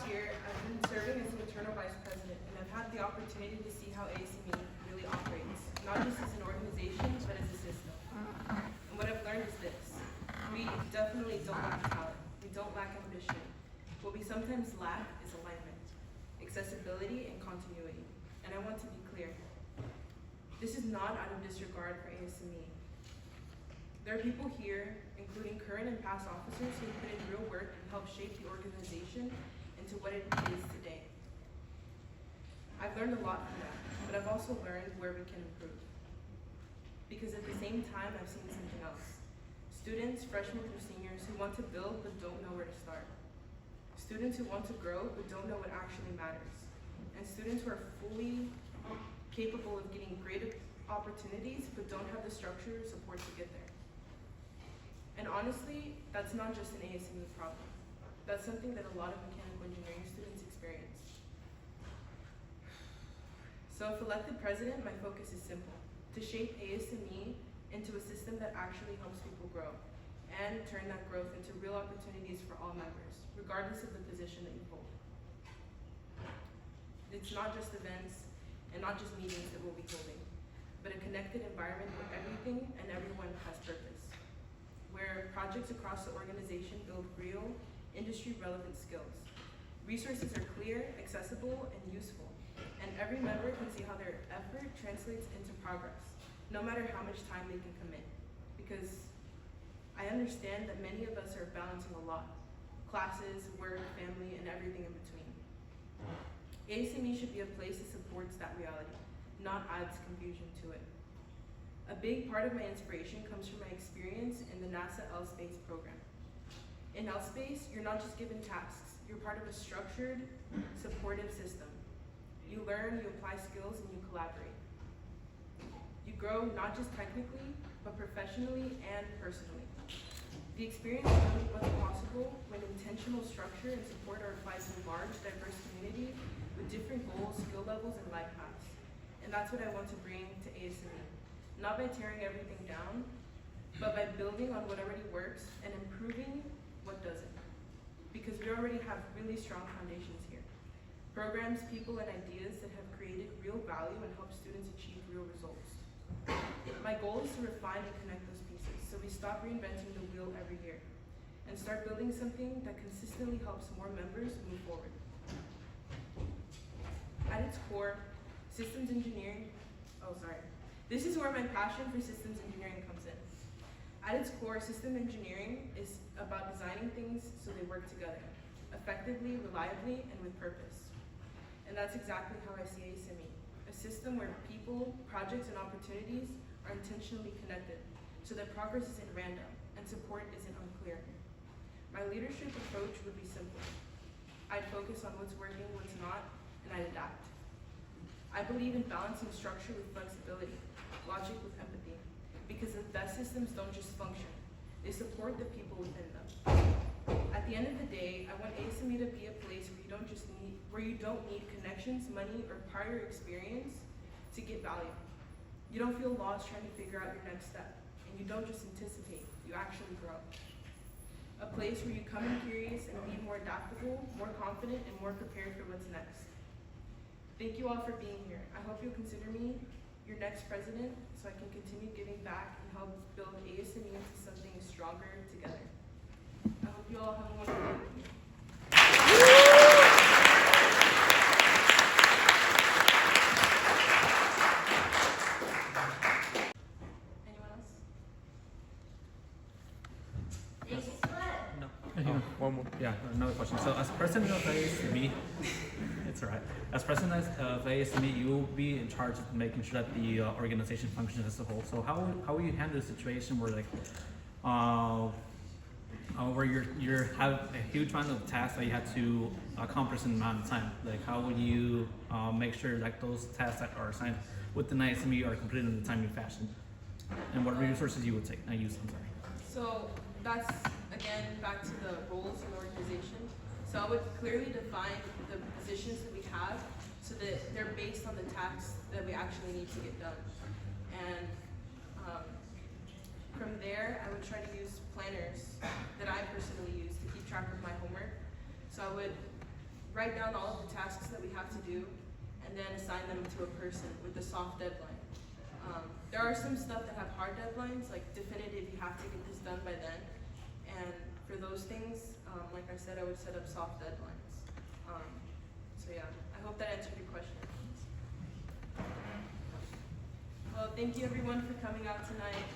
year, I've been serving as an internal vice president, and I've had the opportunity to see how ASME really operates, not just as an organization, but as a system. And what I've learned is this: we definitely don't lack talent, we don't lack ambition. What we sometimes lack is alignment, accessibility, and continuity. And I want to be clear, this is not out of disregard for ASME. There are people here, including current and past officers, who put in real work and helped shape the organization into what it is today. I've learned a lot from that, but I've also learned where we can improve. Because at the same time, I've seen something else. Students, freshmen through seniors, who want to build but don't know where to start. Students who want to grow but don't know what actually matters. And students who are fully capable of getting great opportunities but don't have the structure or support to get there. And honestly, that's not just an ASME problem. That's something that a lot of mechanical engineering students experience. So if elected president, my focus is simple: to shape ASME into a system that actually helps people grow and turn that growth into real opportunities for all members, regardless of the position that you hold. It's not just events and not just meetings that we'll be holding, but a connected environment where everything and everyone has purpose, where projects across the organization build real, industry-relevant skills. Resources are clear, accessible, and useful, and every member can see how their effort translates into progress, no matter how much time they can commit. Because I understand that many of us are balancing a lot: classes, work, family, and everything in between. ASME should be a place that supports that reality, not adds confusion to it. A big part of my inspiration comes from my experience in the NASA L-Space program. In L-Space, you're not just given tasks, you're part of a structured, supportive system. You learn, you apply skills, and you collaborate. You grow not just technically, but professionally and personally. The experience shows what's possible when intentional structure and support are applied to a large, diverse community with different goals, skill levels, and life paths. And that's what I want to bring to ASME. Not by tearing everything down, but by building on what already works and improving what doesn't. Because we already have really strong foundations here. Programs, people, and ideas that have created real value and help students achieve real results. My goal is to refine and connect those pieces so we stop reinventing the wheel every year and start building something that consistently helps more members move forward. At its core, systems engineering, this is where my passion for systems engineering comes in. At its core, system engineering is about designing things so they work together, effectively, reliably, and with purpose. And that's exactly how I see ASME, a system where people, projects, and opportunities are intentionally connected so that progress isn't random and support isn't unclear. My leadership approach would be simple. I'd focus on what's working, what's not, and I'd adapt. I believe in balancing structure with flexibility, logic with empathy, because the best systems don't just function, they support the people within them. At the end of the day, I want ASME to be a place where you don't need connections, money, or prior experience to get value. You don't feel lost trying to figure out your next step, and you don't just anticipate, you actually grow. A place where you come in curious and be more adaptable, more confident, and more prepared for what's next. Thank you all for being here. I hope you'll consider me your next president so I can continue giving back and help build ASME into something stronger together. I hope you all have a wonderful day with me. Anyone else? No. One more. Yeah, another question. So as president of ASME, it's all right. As president of ASME, you will be in charge of making sure that the organization functions as a whole. So how will you handle a situation where where you have a huge amount of tasks that you have to accomplish in an amount of time? Like how will you make sure that those tasks that are assigned within ASME are completed in a timely fashion? And what resources you would take? So that's, again, back to the roles in the organization. So I would clearly define the positions that we have so that they're based on the tasks that we actually need to get done. And from there, I would try to use planners that I personally use to keep track of my homework. So I would write down all of the tasks that we have to do, and then assign them to a person with a soft deadline. There are some stuff that have hard deadlines, like definitive, you have to get this done by then. And for those things, like I said, I would set up soft deadlines. So yeah, I hope that answered your question. Well, thank you everyone for coming out tonight.